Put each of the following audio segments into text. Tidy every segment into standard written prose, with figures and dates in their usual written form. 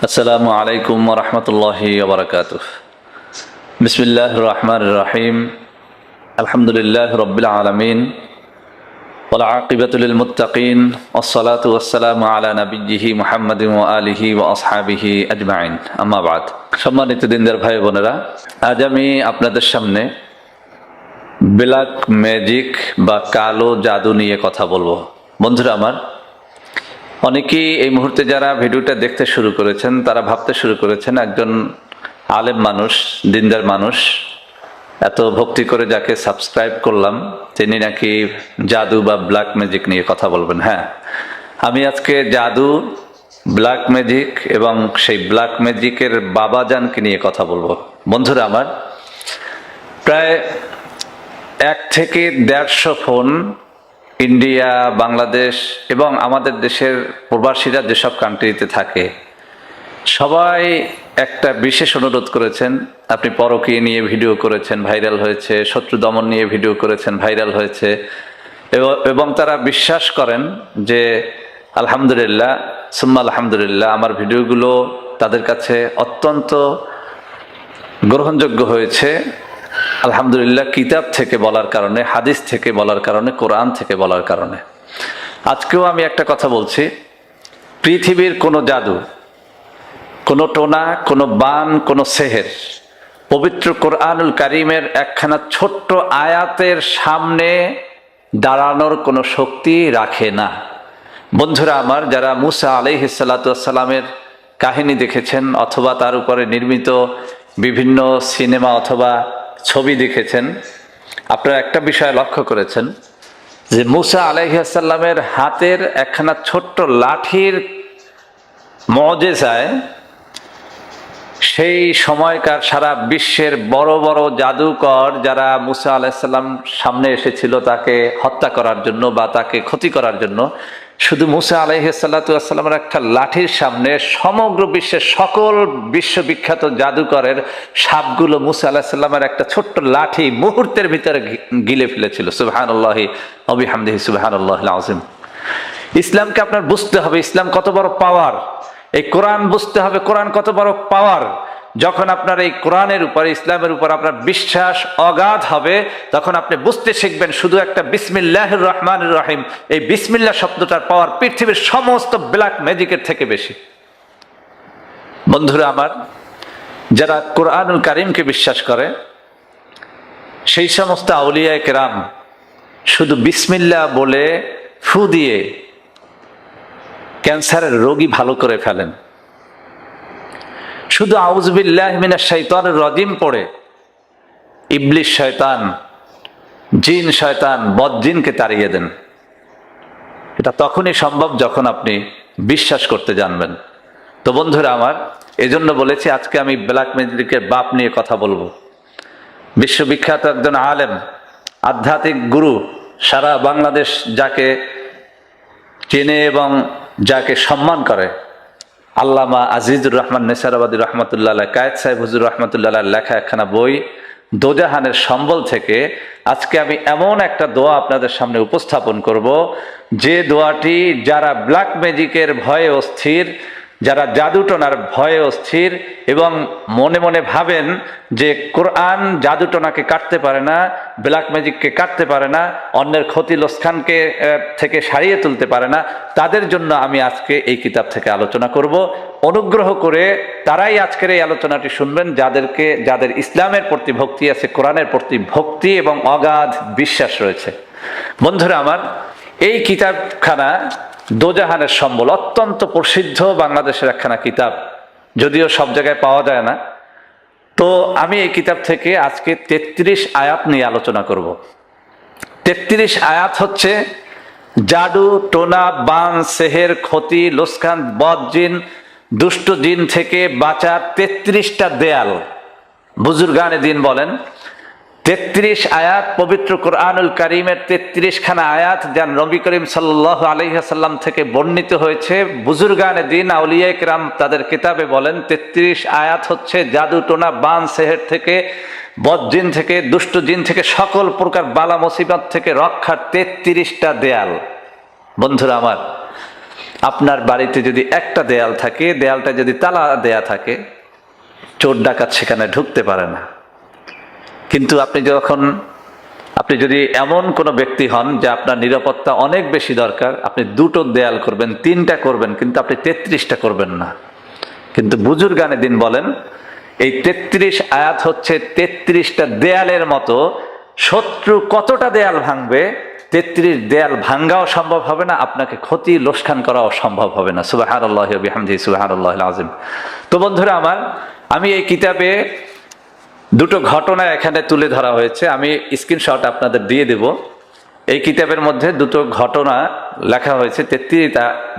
আসসালামু আলাইকুম ওয়া রাহমাতুল্লাহি ওয়া বারাকাতুহু। বিসমিল্লাহির রহমানির রহিম। আলহামদুলিল্লাহি রাব্বিল আলামিন ওয়াল আকিবাতু লিল মুত্তাকিন ওয়াস সালাতু ওয়াস সালামু আলা নাবিয়্যিহি মুহাম্মাদিন ওয়া আলিহি ওয়া আসহাবিহি আজমাইন। আম্মা বাদ। সম্মানিত দিনদার ভাই বোনেরা, আজ আমি আপনাদের সামনে ব্ল্যাক ম্যাজিক বা কালো জাদু নিয়ে কথা বলবো। বন্ধুরা আমার, অনেকেই এই মুহূর্তে যারা ভিডিওটা দেখতে শুরু করেছেন তারা ভাবতে শুরু করেছেন একজন আলেম মানুষ, দিনদার মানুষ, এত ভক্তি করে যাকে সাবস্ক্রাইব করলাম তিনি নাকি জাদু বা ব্ল্যাক ম্যাজিক নিয়ে কথা বলবেন। হ্যাঁ, আমি আজকে জাদু, ব্ল্যাক ম্যাজিক এবং সেই ব্ল্যাক ম্যাজিকের বাবাজানকে নিয়ে কথা বলবো। বন্ধুরা আমার, প্রায় 1 থেকে 150 ফোন ইন্ডিয়া, বাংলাদেশ এবং আমাদের দেশের প্রবাসীরা যেসব কান্ট্রিতে থাকে সবাই একটা বিশেষ অনুরোধ করেছেন। আপনি পরকীয়া নিয়ে ভিডিও করেছেন, ভাইরাল হয়েছে, শত্রু দমন নিয়ে ভিডিও করেছেন, ভাইরাল হয়েছে, এবং তারা বিশ্বাস করেন যে আলহামদুলিল্লাহ সুম্মা আলহামদুলিল্লাহ আমার ভিডিওগুলো তাদের কাছে অত্যন্ত গ্রহণযোগ্য হয়েছে। আলহামদুলিল্লাহ, কিতাব থেকে বলার কারণে, হাদিস থেকে বলার কারণে, কোরআন থেকে বলার কারণে। আজকেও আমি একটা কথা বলছি, পৃথিবীর কোনো জাদু, কোনো টোনা, কোনো বান, কোনো সেহের পবিত্র কোরআনুল কারীমের একখানা ছোট্ট আয়াতের সামনে দাঁড়ানোর কোনো শক্তি রাখে না। বন্ধুরা আমার, যারা মুসা আলাইহিস সালাতু ওয়াস সালামের কাহিনী দেখেছেন অথবা তার উপরে নির্মিত বিভিন্ন সিনেমা অথবা ছবি দেখেছেন, আপনারা একটা বিষয় লক্ষ্য করেছেন যে মুসা আলাইহিস সালামের হাতের একখানা ছোট্ট লাঠির মুজিজায় সেই সময়কার সারা বিশ্বের বড় বড় জাদুকর যারা মুসা আলাইহিস সালাম সামনে এসেছিল তাকে হত্যা করার জন্য বা তাকে ক্ষতি করার জন্য, শুধু মুসা আলাইহিস সালাতু ওয়াস সালামের একটা লাঠির সামনে সমগ্র বিশ্বের সকল বিশ্ববিখ্যাত জাদুকরের সাপগুলো মুসা আলাইহিস সালামের একটা ছোট্ট লাঠি মুহূর্তের ভিতরে গিলে ফেলেছিল। সুবহানাল্লাহি ওয়া বিহামদিহি সুবহানাল্লাহিল আযীম। ইসলামকে আপনার বুঝতে হবে, ইসলাম কত বড় পাওয়ার। এই কোরআন বুঝতে হবে, কোরআন কত বড় পাওয়ার। যখন আপনার এই কোরআনের উপর, ইসলামের উপর আপনার বিশ্বাস অগাধ হবে, তখন আপনি বুঝতে শিখবেন শুধু একটা বিসমিল্লাহির রহমানির রহিম, এই বিসমিল্লাহ শব্দটার পাওয়ার পৃথিবীর সমস্ত ব্ল্যাক ম্যাজিকের থেকে বেশি। বন্ধুরা আমার, যারা কোরআনুল কারীমকে বিশ্বাস করে সেই সমস্ত আউলিয়ায়ে কেরাম শুধু বিসমিল্লাহ বলে ফু দিয়ে ক্যান্সারের রোগী ভালো করে ফেলেন। শুধু আউযু বিল্লাহি মিনাশ শাইতানির রাজিম পড়ে ইবলিস শয়তান, জিন শয়তান, বদজিনকে তাড়িয়ে দেন। এটা তখনই সম্ভব যখন আপনি বিশ্বাস করতে জানবেন। তো বন্ধুরা আমার, এজন্য বলেছি আজকে আমি ব্ল্যাক ম্যাজিকের বাপ নিয়ে কথা বলবো। বিশ্ববিখ্যাত একজন আলেম, আধ্যাত্মিক গুরু, সারা বাংলাদেশ যাকে চেনে এবং যাকে সম্মান করে, আল্লামা আজিজুর রহমান নেসারাবাদী রহমতুল্লাহ আলাইহ, কায়েদ সাহেব হুজুর রহমতুল্লাহ আলাইহ লেখা একখানা বই দোজাহানের সম্বল থেকে আজকে আমি এমন একটা দোয়া আপনাদের সামনে উপস্থাপন করব, যে দোয়াটি যারা ব্ল্যাক ম্যাজিকের ভয়ে অস্থির, যারা জাদুটোনার ভয়ে অস্থির এবং মনে মনে ভাবেন যে কোরআন জাদুটোনাকে কাটতে পারে না, ব্ল্যাক ম্যাজিককে কাটতে পারে না, অন্যের ক্ষতি লোকসানকে থেকে সারিয়ে তুলতে পারে না, তাদের জন্য আমি আজকে এই কিতাব থেকে আলোচনা করব। অনুগ্রহ করে তারাই আজকের এই আলোচনাটি শুনবেন যাদের ইসলামের প্রতি ভক্তি আছে, কোরআনের প্রতি ভক্তি এবং অগাধ বিশ্বাস রয়েছে। বন্ধুরা আমার, এই কিতাবখানা দোজাহানের সম্বল অত্যন্ত প্রসিদ্ধ বাংলাদেশের একখানা কিতাব, যদিও সব জায়গায় পাওয়া যায় না। তো আমি এই কিতাব থেকে আজকে 33 আয়াত নিয়ে আলোচনা করব। 33 আয়াত হচ্ছে জাদু, টোনা, বান, সেহের, ক্ষতি, লোকসান, বদজিন, দুষ্ট জিন থেকে বাঁচার 33টা দেয়াল। বুজুর্গানে দিন বলেন 33 আয়াত পবিত্র কোরআনুল কারীমের 33 খানা আয়াত যা নবী করিম সাল্লাল্লাহু আলাইহি ওয়াসাল্লাম থেকে বর্ণিত হয়েছে। বুজুর্গানে দিন, আউলিয়ায়ে কেরাম তাদের কিতাবে বলেন 33 আয়াত হচ্ছে জাদু, টোনা, বান, সেহের থেকে, বদজিন থেকে, দুষ্ট জিন থেকে, সকল প্রকার বালা মুসিবত থেকে রক্ষার 33টা দেয়াল। বন্ধুরা আমার, আপনার বাড়িতে যদি একটা দেয়াল থাকে, দেয়ালটা যদি তালা দেয়া থাকে, চোর ডাকাত সেখানে ঢুকতে পারে না। কিন্তু আপনি যদি এমন কোনো ব্যক্তি হন যে আপনার নিরাপত্তা অনেক বেশি দরকার, আপনি দুটো দেয়াল করবেন, তিনটা করবেন, কিন্তু আপনি 33টা করবেন না। কিন্তু বুজুর্গানে দিন বলেন এই 33 আয়াত হচ্ছে 33টা দেয়ালের মতো। শত্রু কতটা দেয়াল ভাঙবে, 33 দেয়াল ভাঙ্গাও সম্ভব হবে না, আপনাকে ক্ষতি লোকসান করাও সম্ভব হবে না। সুবহানাল্লাহি ওয়া বিহামদিহি সুবহানাল্লাহিল আযীম। তো বন্ধুরা আমার, আমি এই কিতাবে দুটো ঘটনা এখানে তুলে ধরা হয়েছে, আমি স্ক্রিনশট আপনাদের দিয়ে দেব। এই কিতাবের মধ্যে দুটো ঘটনা লেখা হয়েছে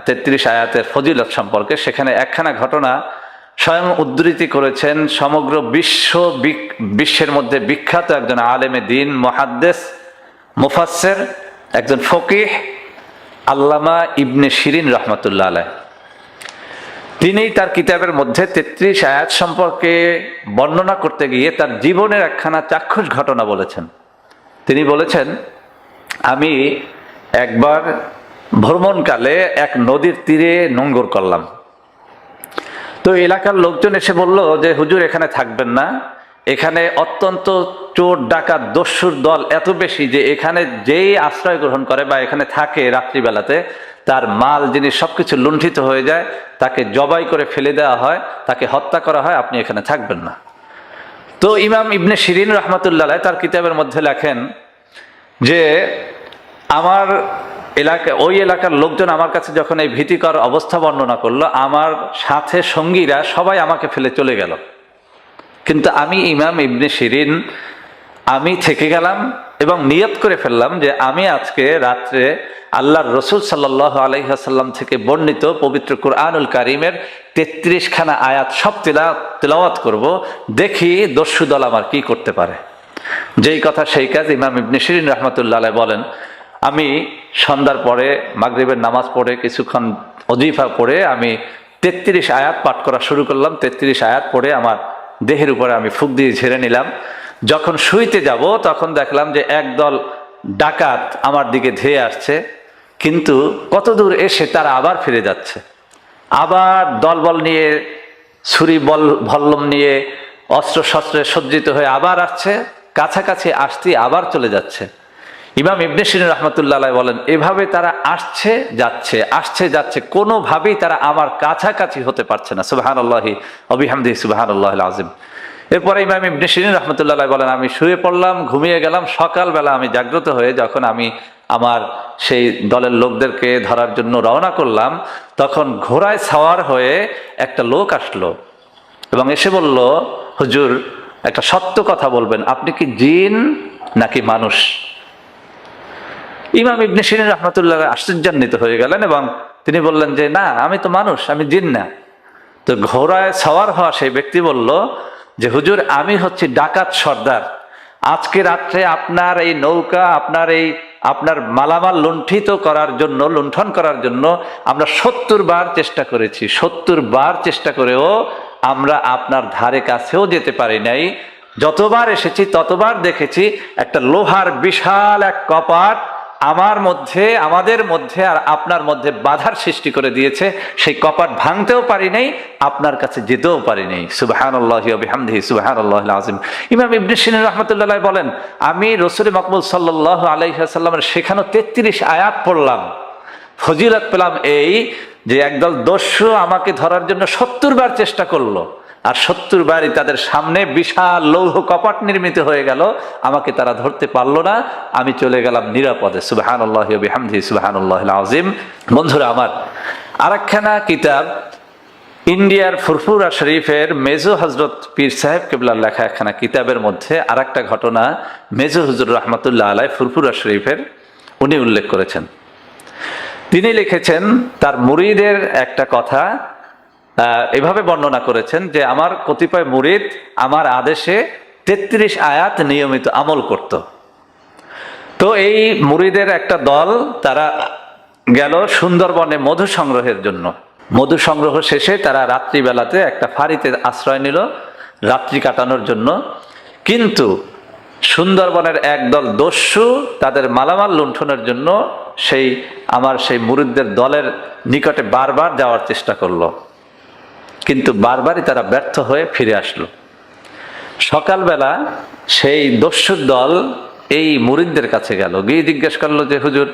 33 আয়াতের ফজিলত সম্পর্কে। সেখানে একখানা ঘটনা স্বয়ং উদ্ধৃতি করেছেন সমগ্র বিশ্বের মধ্যে বিখ্যাত একজন আলেমে দিন, মুহাদ্দিস, মুফাসসির, একজন ফকিহ, আল্লামা ইবনে শিরিন রাহমাতুল্লাহ আলাইহ। তিনি তার কিতাবের মধ্যে 33 আয়াত সম্পর্কে বর্ণনা করতে গিয়ে তার জীবনের একখানা চাক্ষুষ ঘটনা বলেছেন। তিনি বলেছেন, আমি একবার ভ্রমণকালে এক নদীর তীরে নোঙ্গর করলাম। তো এলাকার লোকজন এসে বলল যে হুজুর এখানে থাকবেন না, এখানে অত্যন্ত চোর ডাকাত দস্যুর দল এত বেশি যে এখানে যেই আশ্রয় গ্রহণ করে বা এখানে থাকে রাত্রিবেলাতে, তার মাল জিনিস সবকিছু লুণ্ঠিত হয়ে যায়, তাকে জবাই করে ফেলে দেওয়া হয়, তাকে হত্যা করা হয়, আপনি এখানে থাকবেন না। তো ইমাম ইবনে শিরিন রাহমাতুল্লাহ আলাইহ তার কিতাবের মধ্যে লেখেন যে আমার ওই এলাকার লোকজন আমার কাছে যখন এই ভীতিকর অবস্থা বর্ণনা করলো, আমার সাথে সঙ্গীরা সবাই আমাকে ফেলে চলে গেল, কিন্তু আমি ইমাম ইবনে শিরিন আমি থেকে গেলাম এবং নিয়ত করে ফেললাম যে আমি আজকে রাত্রে আল্লাহর রসুল সাল্লাল্লাহু আলাইহি ওয়াসাল্লাম থেকে বর্ণিত পবিত্র কুরআনুল কারীমের 33খানা আয়াত সব তেলাওয়াত করব, দেখি দস্যু দল আমার কি করতে পারে। যেই কথা সেই কাজ। ইমাম ইবনে শিরিন রাহমাতুল্লাহ আলাইহ বলেন, আমি সন্ধ্যার পরে মাগরিবের নামাজ পড়ে কিছুক্ষণ ওজিফা পড়ে আমি 33 আয়াত পাঠ করা শুরু করলাম। 33 আয়াত পড়ে আমার দেহের উপরে আমি ফুঁক দিয়ে ঝেড়ে নিলাম। যখন শুইতে যাব তখন দেখলাম যে একদল ডাকাত আমার দিকে ধেয়ে আসছে, কিন্তু কত দূর এসে তারা আবার ফিরে যাচ্ছে, আবার দলবল নিয়ে, ছুরি ভল্লম নিয়ে, অস্ত্র শস্ত্রে সজ্জিত হয়ে আবার আসছে, কাছাকাছি আসতে আবার চলে যাচ্ছে। ইমাম ইবনে শিরিন রাহমাতুল্লাহ আলাইহ বলেন, এভাবে তারা আসছে যাচ্ছে, কোনোভাবেই তারা আমার কাছাকাছি হতে পারছে না। সুবহানাল্লাহি ওয়া বিহামদিহি সুবহানাল্লাহিল আযীম। এরপরে ইমাম ইবনে শিরিন রাহমাতুল্লাহ আলাইহ বলেন, আমি শুয়ে পড়লাম, ঘুমিয়ে গেলাম। সকালবেলা আমি জাগ্রত হয়ে যখন আমি আমার সেই দলের লোকদেরকে ধরার জন্য রওনা করলাম, তখন ঘোড়ায় সাওয়ার হয়ে একটা লোক আসলো এবং এসে বলল, হুজুর একটা সত্য কথা বলবেন, আপনি কি জিন নাকি মানুষ? ইমাম ইবনে শিরিন রাহমাতুল্লাহ আশ্চর্যান্বিত হয়ে গেলেন এবং তিনি বললেন যে না, আমি তো মানুষ, আমি জিন না। তো ঘোড়ায় সাওয়ার হওয়া সেই ব্যক্তি বলল যে হুজুর, আমি হচ্ছি ডাকাত সর্দার। আজকে রাত্রে আপনার এই নৌকা, আপনার মালামাল লুণ্ঠন করার জন্য আমরা 70 বার চেষ্টা করেছি। 70 বার চেষ্টা করেও আমরা আপনার ধারে কাছেও যেতে পারি নাই। যতবার এসেছি ততবার দেখেছি একটা লোহার বিশাল এক কপাট আমাদের মধ্যে আর আপনার মধ্যে বাধার সৃষ্টি করে দিয়েছে। সেই কপাট ভাঙতেও পারি নাই, আপনার কাছে যেতেও পারি নাই। সুবহানাল্লাহি ওয়া বিহামদিহি সুবহানাল্লাহিল আযীম। ইমাম ইবনে শিরিন রাহমাতুল্লাহ আলাইহ বলেন, আমি রাসূল মাকবুল সাল্লাল্লাহু আলাইহি ওয়াসাল্লামের শেখানো 33 আয়াত পড়লাম, ফজিলত পেলাম এই যে একদল দস্যু আমাকে ধরার জন্য 70 বার চেষ্টা করলো, আর 70 বারই তাদের সামনে বিশাল লৌহ কপাট নির্মিত হয়ে গেল, আমাকে তারা ধরতে পারলো না, আমি চলে গেলাম নিরাপদে। সুবহানাল্লাহি ওয়া বিহামদিহি সুবহানাল্লাহিল আযীম। বন্ধুরা আমার, আরেকখানা কিতাব ইন্ডিয়ার ফুরফুরা শরীফের মেজো হযরত পীর সাহেব কেবলার লেখা একখানা কিতাবের মধ্যে আরেকটা ঘটনা মেজো হুজুর রাহমাতুল্লাহ আলাইহ ফুরফুরা শরীফের উনি উল্লেখ করেছেন। তিনি লিখেছেন, তার মুরিদের একটা কথা এভাবে বর্ণনা করেছেন যে আমার কতিপয় মুরিদ আমার আদেশে 33 আয়াত নিয়মিত আমল করত। তো এই মুরিদের একটা দল তারা গেল সুন্দরবনে মধু সংগ্রহের জন্য। মধু সংগ্রহ শেষে তারা রাত্রিবেলাতে একটা ফাঁড়িতে আশ্রয় নিল রাত্রি কাটানোর জন্য, কিন্তু সুন্দরবনের একদল দস্যু তাদের মালামাল লুণ্ঠনের জন্য আমার সেই মুরিদদের দলের নিকটে বারবার যাওয়ার চেষ্টা করলো, কিন্তু বারবারই তারা ব্যর্থ হয়ে ফিরে আসলো। সকালবেলা সেই দস্যুর দল এই মুরিদদের কাছে গেল, গিয়ে জিজ্ঞেস করলো যে হুজুর,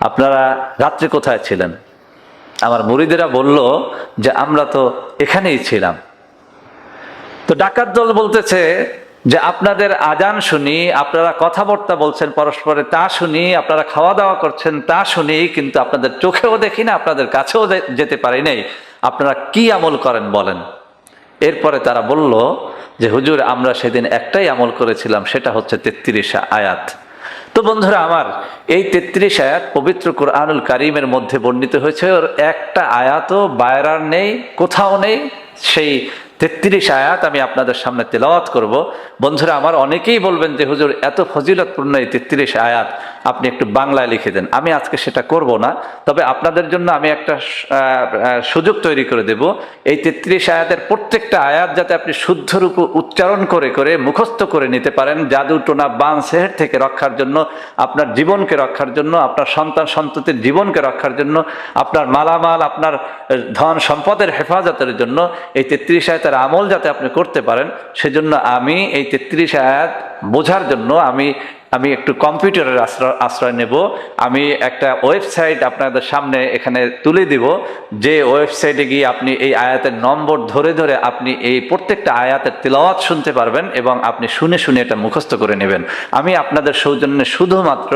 আপনারা রাত্রে কোথায় ছিলেন? আমার মুরিদেরা বলল যে আমরা তো এখানেই ছিলাম। তো ডাকাত দল বলতেছে যে আপনাদের আজান শুনি, আপনারা কথাবার্তা বলছেন পরস্পরে তা শুনি, আপনারা খাওয়া দাওয়া করছেন তা শুনি, কিন্তু আপনাদের চোখেও দেখি না, আপনাদের কাছেও যেতে পারি নাই, আপনারা কি আমল করেন বলেন। এরপরে তারা বলল যে হুজুর, আমরা সেদিন একটাই আমল করেছিলাম, সেটা হচ্ছে 33 আয়াত। তো বন্ধুরা আমার, এই 33 আয়াত পবিত্র কুরআনুল কারীমের মধ্যে বর্ণিত হয়েছে, ওর একটা আয়াতও বাইরার নেই, কোথাও নেই। সেই 33 আয়াত আমি আপনাদের সামনে তেলাওয়াত করব। বন্ধুরা আমার, অনেকেই বলবেন যে হুজুর, এত ফজিলতপূর্ণ এই 33 আয়াত আপনি একটু বাংলায় লিখে দেন। আমি আজকে সেটা করব না, তবে আপনাদের জন্য আমি একটা সুযোগ তৈরি করে দেব। এই 33 আয়াতের প্রত্যেকটা আয়াত যাতে আপনি শুদ্ধ রূপে উচ্চারণ করে করে মুখস্থ করে নিতে পারেন, জাদু টোনা বান সেহের থেকে রক্ষার জন্য, আপনার জীবনকে রক্ষার জন্য, আপনার সন্তান সন্ততির জীবনকে রক্ষার জন্য, আপনার মালামাল, আপনার ধন সম্পদের হেফাজতের জন্য এই 33 আয়াতের আমল যাতে আপনি করতে পারেন, সেজন্য আমি এই 33 আয়াত বোঝার জন্য আমি একটু কম্পিউটারের আশ্রয় নেব। আমি একটা ওয়েবসাইট আপনাদের সামনে এখানে তুলে দিব, যে ওয়েবসাইটে গিয়ে আপনি এই আয়াতের নম্বর ধরে ধরে আপনি এই প্রত্যেকটা আয়াতের তেলাওয়াত শুনতে পারবেন এবং আপনি শুনে শুনে এটা মুখস্থ করে নেবেন। আমি আপনাদের সৌজন্যে শুধুমাত্র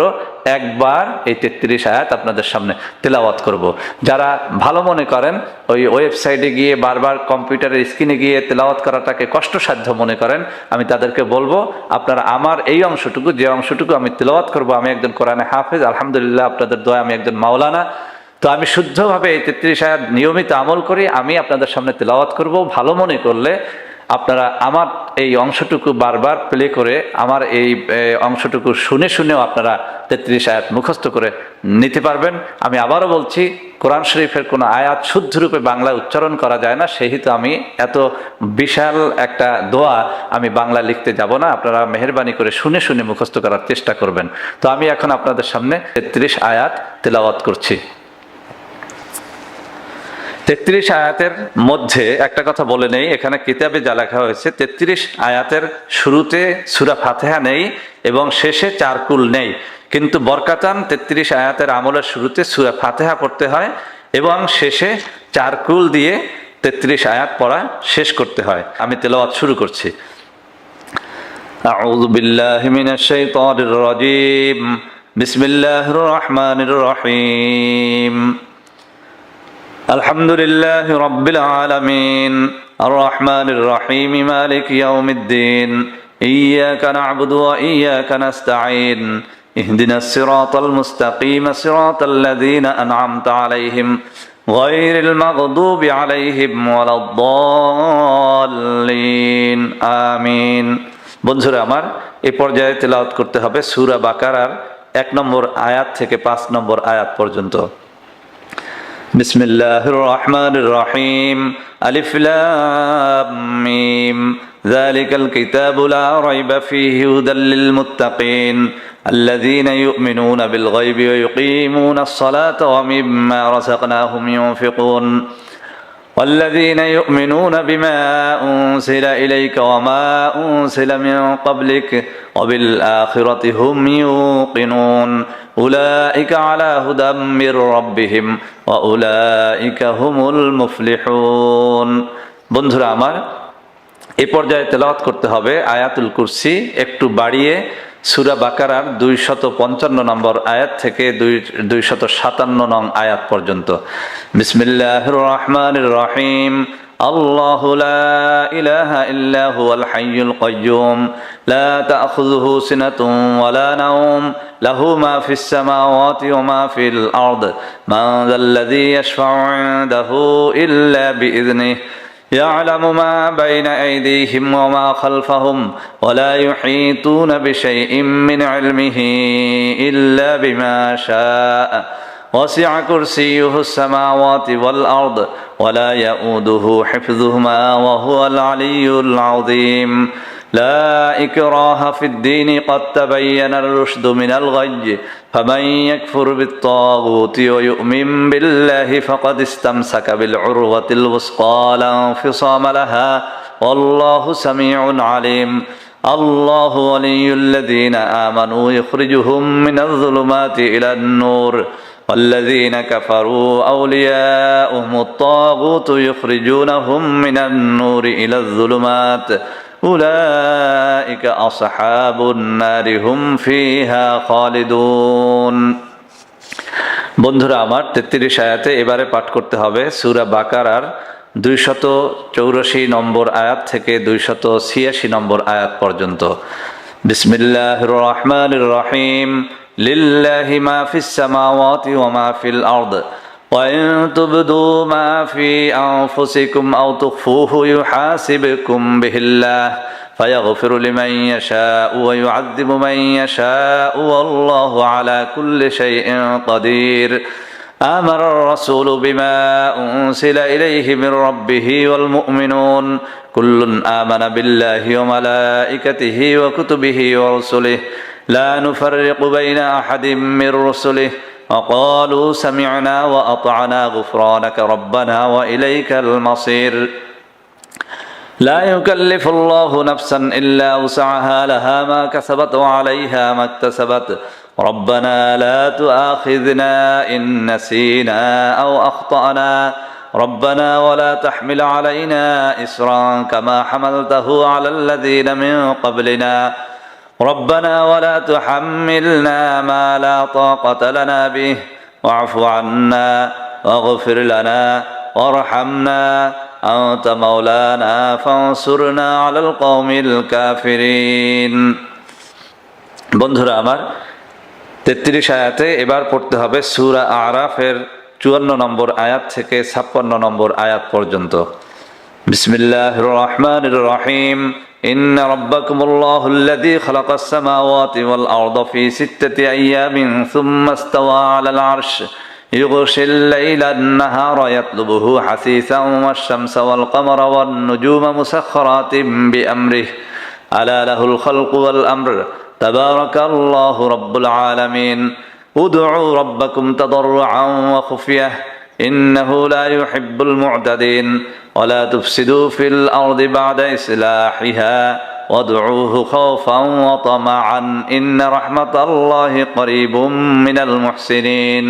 একবার এই 33 আয়াত আপনাদের সামনে তেলাওয়াত করব। যারা ভালো মনে করেন ওই ওয়েবসাইটে গিয়ে বারবার কম্পিউটারের স্ক্রিনে গিয়ে তেলাওয়াত করাটাকে কষ্টসাধ্য মনে করেন, আমি তাদেরকে বলবো আপনারা আমার এই অংশটুকু, যে অংশটুকু আমি তেলাওয়াত করব, আমি একজন কোরআনে হাফেজ, আলহামদুলিল্লাহ আপনাদের দোয়া আমি একজন মাওলানা, তো আমি শুদ্ধভাবে এই 33 আয়াত নিয়মিত আমল করি, আমি আপনাদের সামনে তেলাওয়াত করব। ভালো মনে করলে আপনারা আমার এই অংশটুকু বারবার প্লে করে আমার এই অংশটুকু শুনে শুনেও আপনারা 33 আয়াত মুখস্থ করে নিতে পারবেন। আমি আবারও বলছি, কোরআন শরীফের কোনো আয়াত শুদ্ধরূপে বাংলায় উচ্চারণ করা যায় না, সেহেতু আমি এত বিশাল একটা দোয়া আমি বাংলা লিখতে যাব না। আপনারা মেহেরবানি করে শুনে শুনে মুখস্থ করার চেষ্টা করবেন। তো আমি এখন আপনাদের সামনে 33 আয়াত তেলাওয়াত করছি। 33 আয়াতের মধ্যে একটা কথা বলে নেই, এখানে কিতাবে যা লেখা হয়েছে 33 আয়াতের শুরুতে সূরা ফাতিহা নেই এবং শেষে 4 কুল নেই, কিন্তু বরকাতান 33 আয়াতের আমলের শুরুতে সূরা ফাতিহা পড়তে হয় এবং শেষে 4 কুল দিয়ে 33 আয়াত পড়া শেষ করতে হয়। আমি তেলাওয়াত শুরু করছি। আউযু বিল্লাহি মিনাশ শাইতানির রাজীম, বিসমিল্লাহির রহমানির রহিম। আলহামদুলিল্লাহি রাব্বিল আলামিন, আর রহমানির রহিম, মালিকি ইয়াউমিদ্দিন, ইয়্যাকা না'বুদু ওয়া ইয়্যাকা নাস্তাঈন, ইহদিনাস সিরাতাল মুস্তাকিম, সিরাতাল্লাযীনা আন'আমতা আলাইহিম, গায়রিল মাগদুবি আলাইহিম ওয়ালাদ-দাল্লিন, আমিন। বন্ধুরা আমার, এই পর্যায়ে তেলাওয়াত করতে হবে সূরা বাকারার 1 নম্বর আয়াত থেকে 5 নম্বর আয়াত পর্যন্ত। বিসমিল্লাহির রহমানির রহিম, আলিফ লাম মিম, যালিকাল কিতাবু লা রাইবা ফীহি হুদাল লিল মুত্তাকিন, الذين يؤمنون بالغيب ويقيمون الصلاة ومما رزقناهم ينفقون، والذين يؤمنون بما أنزل إليك وما أنزل من قبلك وبالآخرة هم يوقنون، أولئك على هدى من ربهم وأولئك هم المفلحون। বন্ধুরা আমার, এই পর্যায়ে তেলাওয়াত করতে হবে আয়াতুল কুরসি একটু বাড়িয়ে সূরা বাকারার 255 নম্বর আয়াত থেকে 257 নং আয়াত পর্যন্ত। বিসমিল্লাহির রহমানির রহিম, আল্লাহু লা ইলাহা ইল্লা হুয়াল হাইয়ুল কাইয়্যুম, লা তা'খুযুহু সিনাতুন ওয়া লা নাওম, লাহু মা ফিস সামাওয়াতি ওয়া মা ফিল আরদ, মান যাল্লাযী ইয়াশফা'ু 'ইনদাহু ইল্লা বিইذনিহি, يعلم ما بين أيديهم وما خلفهم ولا يحيطون بشيء من علمه إلا بما شاء، وسع كرسيه السماوات والأرض ولا يؤوده حفظهما وهو العلي العظيم، لا إكراه في الدين قد تبين الرشد من الغي فمن يكفر بالطاغوت ويؤمن بالله فقد استمسك بالعروة الوثقى لا انفصام لها والله سميع عليم الله ولي الذين آمنوا يخرجهم من الظلمات إلى النور والذين كفروا أولياؤهم الطاغوت يخرجونهم من النور إلى الظلمات أولئك أصحاب النار هم فيها خالدون বন্ধুরা আমার 33 আয়াতে এবারে পাঠ করতে হবে সূরা বাকারার 284 নম্বর আয়াত থেকে 286 নম্বর আয়াত পর্যন্ত বিসমিল্লাহির রহমানির রহিম লিল্লাহি মা ফিস সামাওয়াতি ওয়া মা ফিল আরদ وإن تبدوا ما في أنفسكم أو تخفوه يحاسبكم به الله فيغفر لمن يشاء ويعذب من يشاء والله على كل شيء قدير آمن الرسول بما أنزل إليه من ربه والمؤمنون كل آمن بالله وملائكته وكتبه ورسله لا نفرق بين أحد من رسله وقالوا سمعنا وأطعنا غفرانك ربنا وإليك المصير لا يكلف الله نفسا إلا وسعها لها ما كسبت وعليها ما اكتسبت ربنا لا تؤاخذنا إن نسينا أو أخطأنا ربنا ولا تحمل علينا إصرا كما حملته على الذين من قبلنا ربنا ولا تحملنا ما لا طاقة لنا به واعف عنا واغفر لنا وارحمنا أنت مولانا فانصرنا على القوم الكافرين বন্ধুরা আমার 33 আয়াতে এবার পড়তে হবে সূরা আরাফের 54 নম্বর আয়াত থেকে 56 নম্বর আয়াত পর্যন্ত বিসমিল্লাহির রহমানির রহিম إن ربكم الله الذي خلق السماوات والأرض في 6 أيام ثم استوى على العرش يغشي الليل النهار يطلبه حثيثا والشمس والقمر والنجوم مسخرات بأمره ألا له الخلق والأمر تبارك الله رب العالمين ادعوا ربكم تضرعا وخفية إنه لا يحب المعتدين ولا تفسدوا في الأرض بعد إصلاحها وادعوه خوفا وطمعا إن رحمة الله قريب من المحسنين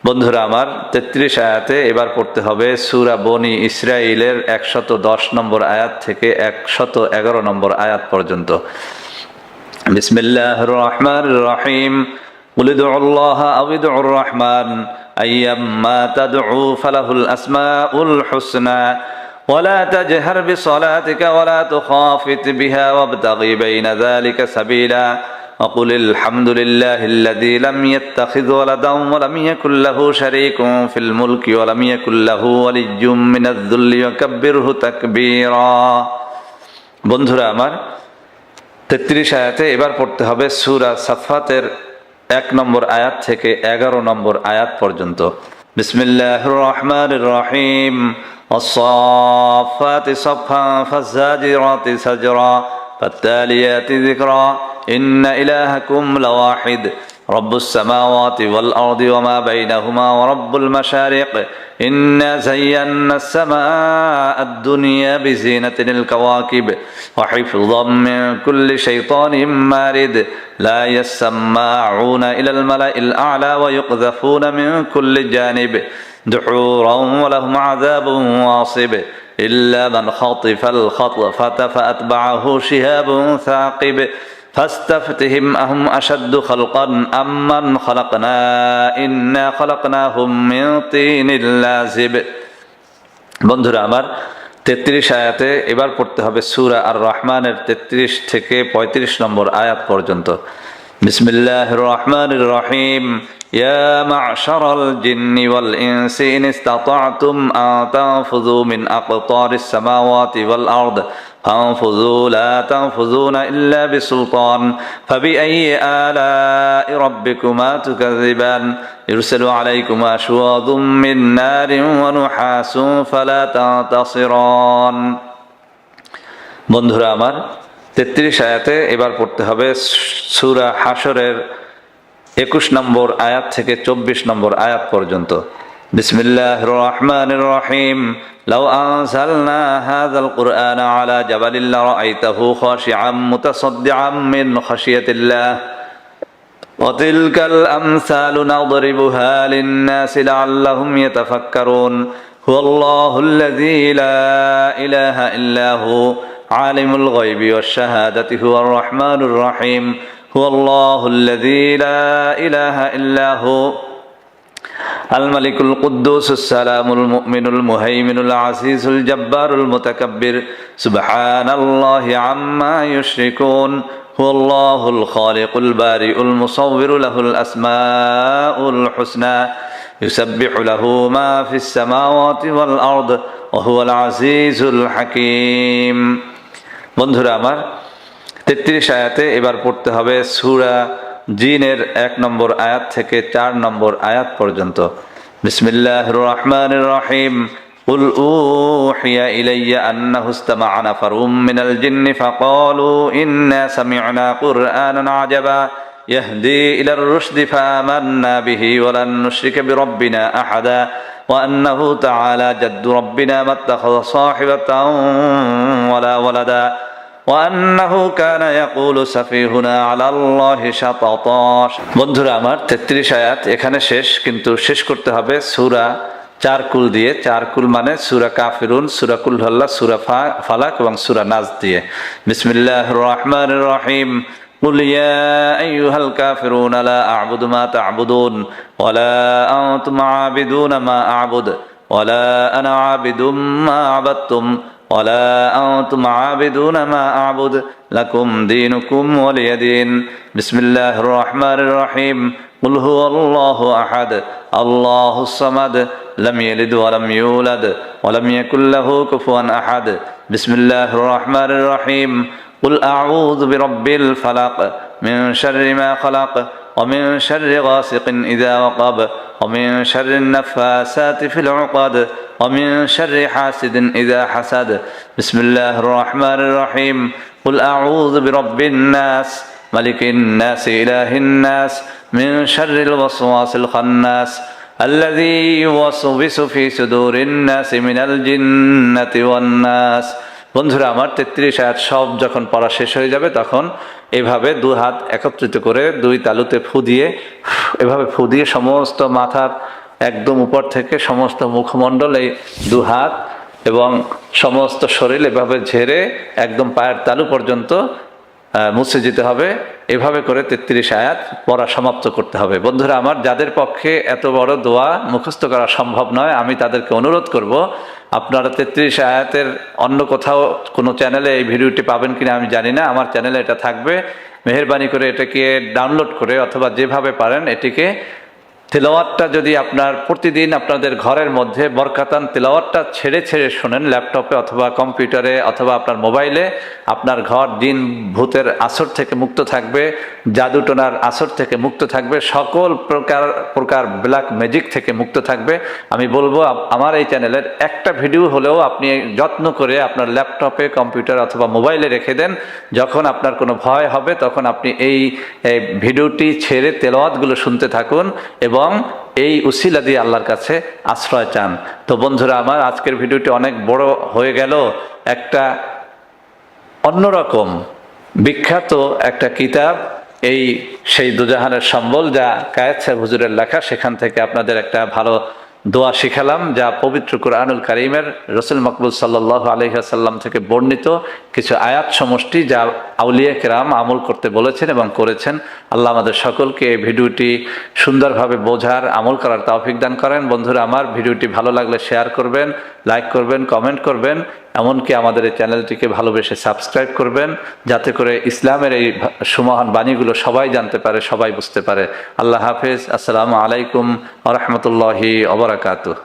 বন্ধুরা আমার 33 আয়াতে এবার পড়তে হবে সূরা বনি ইসরাঈলের 110 নম্বর আয়াত থেকে 111 নম্বর আয়াত পর্যন্ত বিসমিল্লাহির রহমানির রহিম قل ادعوا الله أو ادعوا الرحمن أيما تدعوا فله الأسماء الحسنى ولا تجهر بصلاتك ولا تخافت بها وابتغ بين ذلك سبيلا وقل الحمد لله الذي لم يتخذ ولدا ولم يكن له شريك في الملك ولم يكن له ولي من الذل وكبره تكبيرا বন্ধুরা আমার 33 আয়াতে এবার পড়তে হবে সূরা সাফফাতের 1 নম্বর আয়াত থেকে 11 নম্বর আয়াত পর্যন্ত বিসমিল্লাহির রহমানির রহিম والصافات صفا فالزاجرات زجرا فالتاليات ذكرا إن إلهكم لواحد رب السماوات والأرض وما بينهما ورب المشارق إنا زينا السماء الدنيا بزينة الكواكب وحفظا من كل شيطان مارد لا يسمعون إلى الملأ الأعلى ويقذفون من كل جانب دحورا ولهم عذاب واصب إلا من خطف الخطفة فأتبعه شهاب ثاقب فاستفتهم أهم أشد خلقا أم من خلقنا إنا خلقناهم من طين لازب বন্ধুরা আমার 33 আয়াতে এবার পড়তে হবে সূরা আর রহমানের 33 থেকে 35 নম্বর আয়াত পর্যন্ত বিসমিল্লাহির রহমানির রহিম يا معشر الجن والإنس إن استطعتم أن تنفذوا من أقطار السماوات والأرض فانفذوا لا تنفذون إلا بسلطان فبأي آلاء ربكما تكذبان يرسل عليكما شواظ من نار ونحاس فلا تنتصران বন্ধুরা আমার 33 আয়াতে এবার পড়তে হবে সূরা হাশরের 21 নম্বর আয়াত থেকে 24 নম্বর আয়াত পর্যন্ত। বিসমিল্লাহির রহমানির রহিম। লাউ আনজালনা হাযাল কুরআনা আলা জাবালিন লারাআইতাহু খাশিআম মুতাসাদ্দিআম মিন খাশিয়াতিল্লাহ ওয়া তিলকাল আমসালু নাদরিবুহা লিন-নাসি লাআল্লাহুম ইয়াতাফাক্কারুন। হুয়াল্লাহুল্লাযী লা ইলাহা ইল্লা হু আলিমুল গায়বি ওয়াশ-শাহাদাতি হুয়ার রহমানুর রহিম। হুয়াল্লাহুল্লাযী লা ইলাহা ইল্লা হু আল-মালিকুল কুদ্দুসুস সালামুল মুমিনুল মুহাইমিনুল আজিজুল জাব্বারুল মুতাকাব্বির। সুবহানাল্লাহি আম্মা ইউশরিকুন। হুয়াল্লাহুল খালিকুল বারিউল মুসাউবিরু লাহুল আসমাউল হুসনা ইউসাব্বিহু লাহু মা ফিস সামাওয়াতি ওয়াল আরদ ওয়া হুয়াল আজিজুল হাকীম। বন্ধুরা আমার, 33 আয়াতে এবার পড়তে হবে সূরা জিনের 1 নম্বর আয়াত থেকে 4 নম্বর আয়াত পর্যন্ত। বিসমিল্লাহির রহমানির রহিম। কুল উহিয়া ইলাইয়া আন্নাহু ইসতামা'a নাফারুম মিনাল জিন্নি ফাকালু ইন্না সামি'না কুরআনান আজাবা ইয়াহদি ইলার রুশদি ফাআমান্না বিহি ওয়া লান নুশরিকা বিরাব্বিনা আহাদা ওয়া আন্নাহু তাআলা জাদ্দু রাব্বিনা মাত্তাখাযা সাহিবাতান ওয়ালা ওয়ালাদা ওয়ান্নাহু কানা ইয়াকুলু সাফিহুনা আলাল্লাহি শাতাতা। বন্ধুরা আমার, 33 আয়াত এখানে শেষ, কিন্তু শেষ করতে হবে সূরা 4 কুল দিয়ে। 4 কুল মানে সূরা কাফিরুন, সূরা কুল হুয়াল্লাহ, সূরা ফালাক এবং সূরা নাস দিয়ে। বিসমিল্লাহির রহমানির রহিম। কুল ইয়া আইয়ুহাল কাফিরুনা লা আ'বুদু মা তা'বুদুন ওয়া লা আনতুম আ'বিদুনা মা আ'বুদু ওয়া লা আনা আ'বিদুম মা আ'বাদতুম ولا أنتم عابدون ما أعبد لكم دينكم ولي دين. بسم الله الرحمن الرحيم. قل هو الله أحد الله الصمد لم يلد ولم يولد ولم يكن له كفوا أحد. بسم الله الرحمن الرحيم. قل أعوذ برب الفلق من شر ما خلق ومن شر غاسق إذا وقب ومن شر النفاسات في العقد ومن شر حاسد إذا حسد. بسم الله الرحمن الرحيم. قل أعوذ برب الناس ملك الناس إله الناس من شر الوسواس الخناس الذي يوسوس في صدور الناس من الجنة والناس. বন্ধুরা আমার, 33 আয়াত সব যখন পড়া শেষ হয়ে যাবে তখন এভাবে 2 হাত একত্রিত করে 2 তালুতে ফু দিয়ে, এভাবে ফু দিয়ে সমস্ত মাথার একদম উপর থেকে সমস্ত মুখমণ্ডল, এই 2 হাত এবং সমস্ত শরীর এভাবে ঝেড়ে একদম পায়ের তালু পর্যন্ত মুছে যেতে হবে। এভাবে করে 33 আয়াত পড়া সমাপ্ত করতে হবে। বন্ধুরা আমার, যাদের পক্ষে এত বড় দোয়া মুখস্থ করা সম্ভব নয়, আমি তাদেরকে অনুরোধ করব, আপনারা 33 আয়াতের অন্য কোথাও কোনো চ্যানেলে এই ভিডিওটি পাবেন কিনা আমি জানি না, আমার চ্যানেলে এটা থাকবে। মেহেরবানি করে এটাকে ডাউনলোড করে অথবা যেভাবে পারেন এটিকে তেলাওয়াতটা যদি আপনার প্রতিদিন আপনাদের ঘরের মধ্যে বরকাতান তেলাওয়াতটা ছেড়ে ছেড়ে শোনেন, ল্যাপটপে অথবা কম্পিউটারে অথবা আপনার মোবাইলে, আপনার ঘর জিন ভূতের আসর থেকে মুক্ত থাকবে, জাদুটোনার আসর থেকে মুক্ত থাকবে, সকল প্রকার ব্ল্যাক ম্যাজিক থেকে মুক্ত থাকবে। আমি বলবো আমার এই চ্যানেলের একটা ভিডিও হলেও আপনি যত্ন করে আপনার ল্যাপটপে, কম্পিউটার অথবা মোবাইলে রেখে দেন। যখন আপনার কোনো ভয় হবে তখন আপনি এই ভিডিওটি ছেড়ে তেলাওয়াতগুলো শুনতে থাকুন এবং এই উসিলা দিয়ে আল্লাহর কাছে আশ্রয় চান। তো বন্ধুরা আমার, আজকের ভিডিওটি অনেক বড় হয়ে গেল। একটা অন্যরকম বিখ্যাত একটা কিতাব, এই সেই দুজাহানের সম্বল, যা কায়েত সাহেব হুজুরের লেখা, সেখান থেকে আপনাদের একটা ভালো দোয়া শিখালাম, যা পবিত্র কুরআনুল কারীমের রাসূল মাকবুল সাল্লাল্লাহু আলাইহি ওয়াসাল্লাম থেকে বর্ণিত কিছু আয়াত সমষ্টি, যা আউলিয়া কেরাম আমল করতে বলেছেন এবং করেছেন। আল্লাহ আমাদের সকলকে এই ভিডিওটি সুন্দরভাবে বোঝার, আমল করার তৌফিক দান করেন। বন্ধুরা আমার, ভিডিওটি ভালো লাগলে শেয়ার করবেন, লাইক করবেন, কমেন্ট করবেন, এমনকি আমাদের এই চ্যানেলটিকে ভালোবেসে সাবস্ক্রাইব করবেন, যাতে করে ইসলামের এই সুমহান বাণীগুলো সবাই জানতে পারে, সবাই বুঝতে পারে। আল্লাহ হাফেজ। আসসালামু আলাইকুম ওয়া রাহমাতুল্লাহি ওয়া বারাকাতুহু।